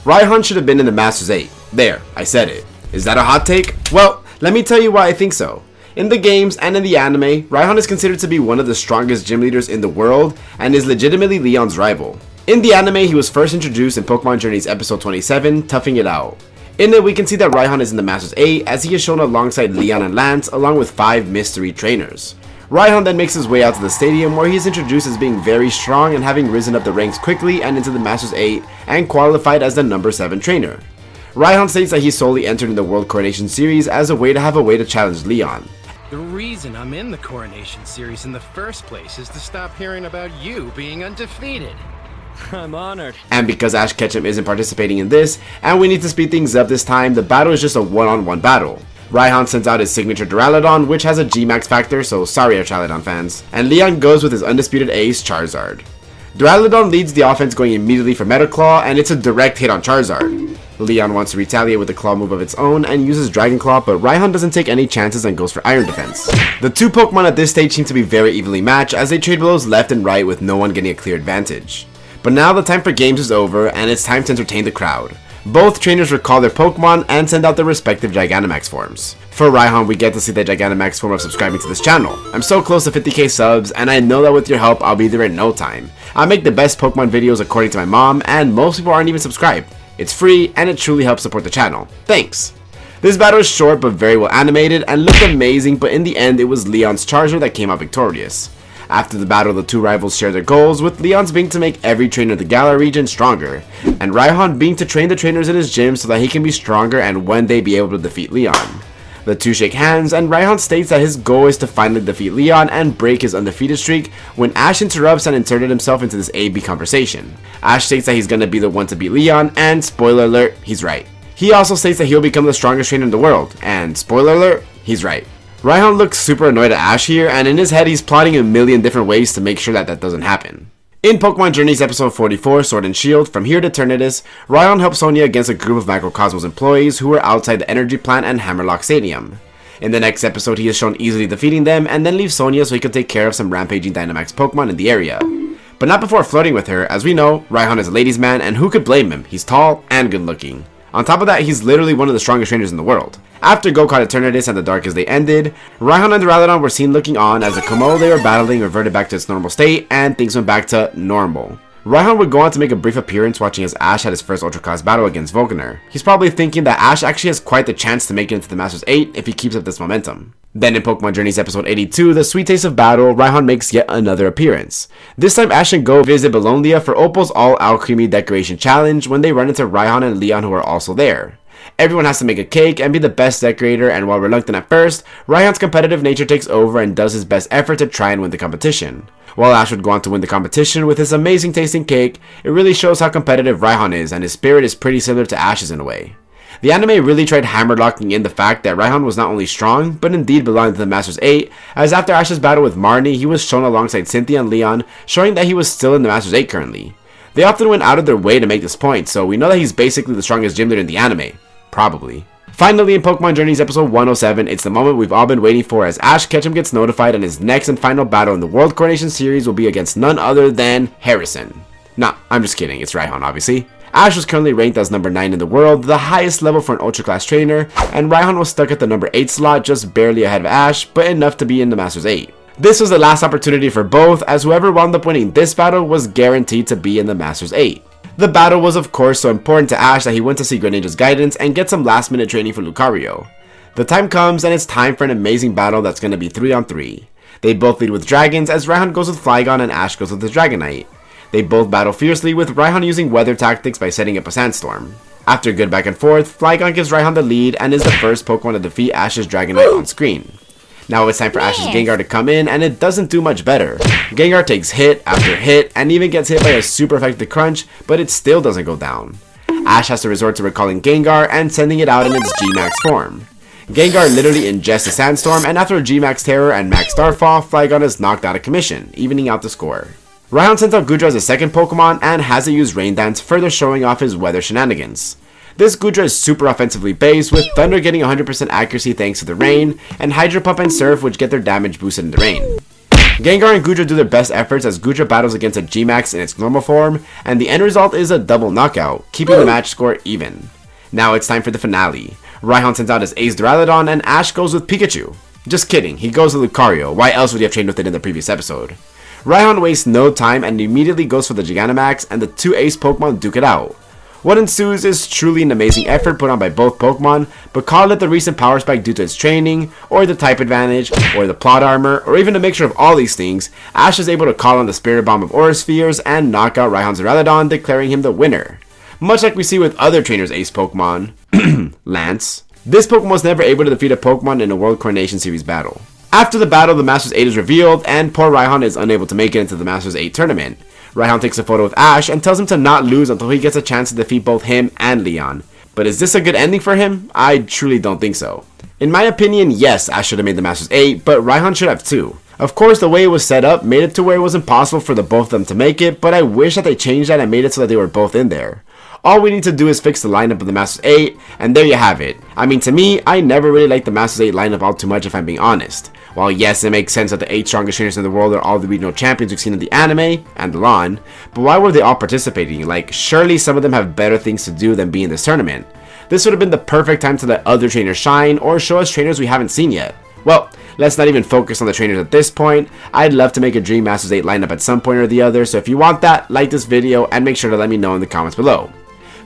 Raihan should have been in the Masters 8. There, I said it. Is that a hot take? Well, let me tell you why I think so. In the games and in the anime, Raihan is considered to be one of the strongest gym leaders in the world and is legitimately Leon's rival. In the anime, he was first introduced in Pokemon Journeys episode 27, Toughing It Out. In it, we can see that Raihan is in the Masters 8 as he is shown alongside Leon and Lance along with 5 mystery trainers. Raihan then makes his way out to the stadium where he is introduced as being very strong and having risen up the ranks quickly and into the Masters 8 and qualified as the number 7 trainer. Raihan states that he solely entered in the World Coronation Series as a way to challenge Leon. The reason I'm in the Coronation Series in the first place is to stop hearing about you being undefeated. I'm honored. And because Ash Ketchum isn't participating in this, and we need to speed things up this time, the battle is just a one-on-one battle. Raihan sends out his signature Duraludon, which has a G-Max factor, so sorry our Charizard fans. And Leon goes with his undisputed ace, Charizard. Duraludon leads the offense going immediately for Metal Claw, and it's a direct hit on Charizard. Leon wants to retaliate with a claw move of its own and uses Dragon Claw, but Raihan doesn't take any chances and goes for Iron Defense. The two Pokemon at this stage seem to be very evenly matched as they trade blows left and right with no one getting a clear advantage. But now the time for games is over and it's time to entertain the crowd. Both trainers recall their Pokemon and send out their respective Gigantamax forms. For Raihan, we get to see the Gigantamax form of subscribing to this channel. I'm so close to 50k subs, and I know that with your help, I'll be there in no time. I make the best Pokemon videos according to my mom, and most people aren't even subscribed. It's free, and it truly helps support the channel. Thanks! This battle is short but very well animated and looked amazing, but in the end, it was Leon's Charizard that came out victorious. After the battle, the two rivals share their goals, with Leon's being to make every trainer in the Galar region stronger, and Raihan being to train the trainers in his gym so that he can be stronger and one day be able to defeat Leon. The two shake hands, and Raihan states that his goal is to finally defeat Leon and break his undefeated streak when Ash interrupts and inserted himself into this AB conversation. Ash states that he's gonna be the one to beat Leon, and spoiler alert, he's right. He also states that he'll become the strongest trainer in the world, and spoiler alert, he's right. Raihan looks super annoyed at Ash here, and in his head he's plotting a million different ways to make sure that doesn't happen. In Pokemon Journeys episode 44, Sword and Shield, From Here to Eternatus, Raihan helps Sonia against a group of Microcosmos employees who were outside the energy plant and Hammerlock Stadium. In the next episode, he is shown easily defeating them and then leaves Sonia so he can take care of some rampaging Dynamax Pokemon in the area. But not before flirting with her, as we know, Raihan is a ladies' man, and who could blame him? He's tall and good looking. On top of that, he's literally one of the strongest trainers in the world. After Go-Kart Eternatus and the Dark as they ended, Raihan and Duraludon were seen looking on as the Komo they were battling reverted back to its normal state and things went back to normal. Raihan would go on to make a brief appearance watching as Ash had his first Ultra Class battle against Volcaner. He's probably thinking that Ash actually has quite the chance to make it into the Masters 8 if he keeps up this momentum. Then in Pokemon Journeys episode 82, The Sweet Taste of Battle, Raihan makes yet another appearance. This time Ash and Go visit Bologna for Opal's All Alchemy Decoration Challenge when they run into Raihan and Leon who are also there. Everyone has to make a cake and be the best decorator, and while reluctant at first, Raihan's competitive nature takes over and does his best effort to try and win the competition. While Ash would go on to win the competition with his amazing tasting cake, it really shows how competitive Raihan is, and his spirit is pretty similar to Ash's in a way. The anime really tried hammerlocking in the fact that Raihan was not only strong, but indeed belonged to the Masters 8, as after Ash's battle with Marnie, he was shown alongside Cynthia and Leon, showing that he was still in the Masters 8 currently. They often went out of their way to make this point, so we know that he's basically the strongest gym leader in the anime. Probably. Finally, in Pokemon Journeys episode 107, it's the moment we've all been waiting for as Ash Ketchum gets notified and his next and final battle in the World Coronation Series will be against none other than Harrison. Nah, I'm just kidding, it's Raihan obviously. Ash was currently ranked as number 9 in the world, the highest level for an Ultra Class trainer, and Raihan was stuck at the number 8 slot, just barely ahead of Ash, but enough to be in the Masters 8. This was the last opportunity for both, as whoever wound up winning this battle was guaranteed to be in the Masters 8. The battle was of course so important to Ash that he went to see Greninja's guidance and get some last minute training for Lucario. The time comes and it's time for an amazing battle that's going to be 3-on-3. They both lead with dragons as Raihan goes with Flygon and Ash goes with the Dragonite. They both battle fiercely with Raihan using weather tactics by setting up a sandstorm. After a good back and forth, Flygon gives Raihan the lead and is the first Pokemon to defeat Ash's Dragonite on screen. Now it's time for Ash's Gengar to come in, and it doesn't do much better. Gengar takes hit after hit, and even gets hit by a super effective crunch, but it still doesn't go down. Ash has to resort to recalling Gengar and sending it out in its G-Max form. Gengar literally ingests the Sandstorm, and after a G-Max Terror and Max Starfall, Flygon is knocked out of commission, evening out the score. Raihan sends out Goodra as a second Pokemon, and has it use Rain Dance, further showing off his weather shenanigans. This Goodra is super offensively based, with Thunder getting 100% accuracy thanks to the rain, and Hydro Pump and Surf which get their damage boosted in the rain. Gengar and Goodra do their best efforts as Goodra battles against a G-Max in its normal form, and the end result is a double knockout, keeping the match score even. Now it's time for the finale. Raihan sends out his Ace Duraludon and Ash goes with Pikachu. Just kidding, he goes with Lucario, why else would he have trained with it in the previous episode? Raihan wastes no time and immediately goes for the Gigantamax, and the two Ace Pokemon duke it out. What ensues is truly an amazing effort put on by both Pokemon, but call it the recent power spike due to its training, or the type advantage, or the plot armor, or even a mixture of all these things, Ash is able to call on the Spirit Bomb of Aura Spheres and knock out Raihan's Duraludon, declaring him the winner. Much like we see with other trainers' ace Pokemon, Lance, this Pokemon was never able to defeat a Pokemon in a World Coronation Series battle. After the battle, the Masters 8 is revealed, and poor Raihan is unable to make it into the Masters 8 tournament. Raihan takes a photo with Ash and tells him to not lose until he gets a chance to defeat both him and Leon. But is this a good ending for him? I truly don't think so. In my opinion, yes, Ash should have made the Masters 8, but Raihan should have too. Of course, the way it was set up made it to where it was impossible for the both of them to make it, but I wish that they changed that and made it so that they were both in there. All we need to do is fix the lineup of the Masters 8, and there you have it. I mean, to me, I never really liked the Masters 8 lineup all too much if I'm being honest. While yes, it makes sense that the 8 strongest trainers in the world are all the regional champions we've seen in the anime, and the LAN, but why were they all participating? Like, surely some of them have better things to do than be in this tournament. This would have been the perfect time to let other trainers shine, or show us trainers we haven't seen yet. Well, let's not even focus on the trainers at this point. I'd love to make a Dream Masters 8 lineup at some point or the other, so if you want that, like this video, and make sure to let me know in the comments below.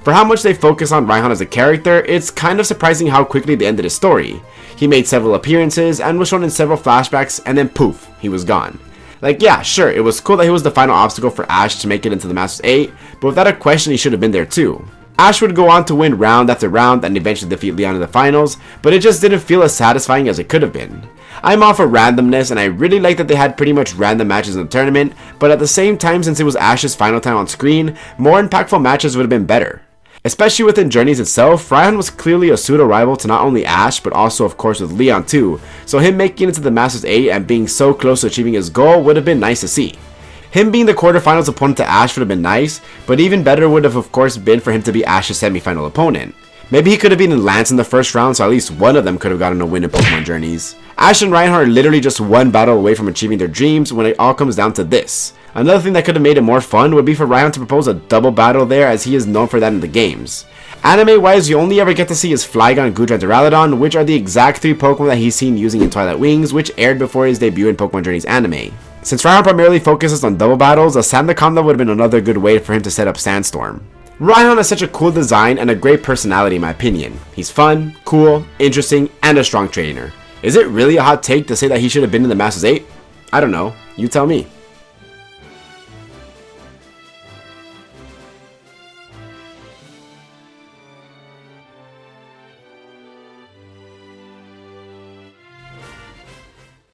For how much they focus on Raihan as a character, it's kind of surprising how quickly they ended his story. He made several appearances and was shown in several flashbacks, and then poof, he was gone. Like, yeah, sure, it was cool that he was the final obstacle for Ash to make it into the Masters 8, but without a question he should have been there too. Ash would go on to win round after round and eventually defeat Leon in the finals, but it just didn't feel as satisfying as it could have been. I'm all for randomness, and I really like that they had pretty much random matches in the tournament, but at the same time, since it was Ash's final time on screen, more impactful matches would have been better. Especially within Journeys itself, Raihan was clearly a pseudo-rival to not only Ash, but also of course with Leon too, so him making it to the Masters 8 and being so close to achieving his goal would have been nice to see. Him being the quarterfinals opponent to Ash would have been nice, but even better would have of course been for him to be Ash's semi-final opponent. Maybe he could have beaten Lance in the first round, so at least one of them could have gotten a win in Pokemon Journeys. Ash and Raihan are literally just one battle away from achieving their dreams when it all comes down to this. Another thing that could have made it more fun would be for Raihan to propose a double battle there, as he is known for that in the games. Anime wise, you only ever get to see his Flygon, Goodra, and Duraludon, which are the exact 3 Pokemon that he's seen using in Twilight Wings, which aired before his debut in Pokemon Journeys anime. Since Raihan primarily focuses on double battles, a Sandaconda would have been another good way for him to set up Sandstorm. Raihan has such a cool design and a great personality in my opinion. He's fun, cool, interesting, and a strong trainer. Is it really a hot take to say that he should have been in the Masters 8? I don't know, you tell me.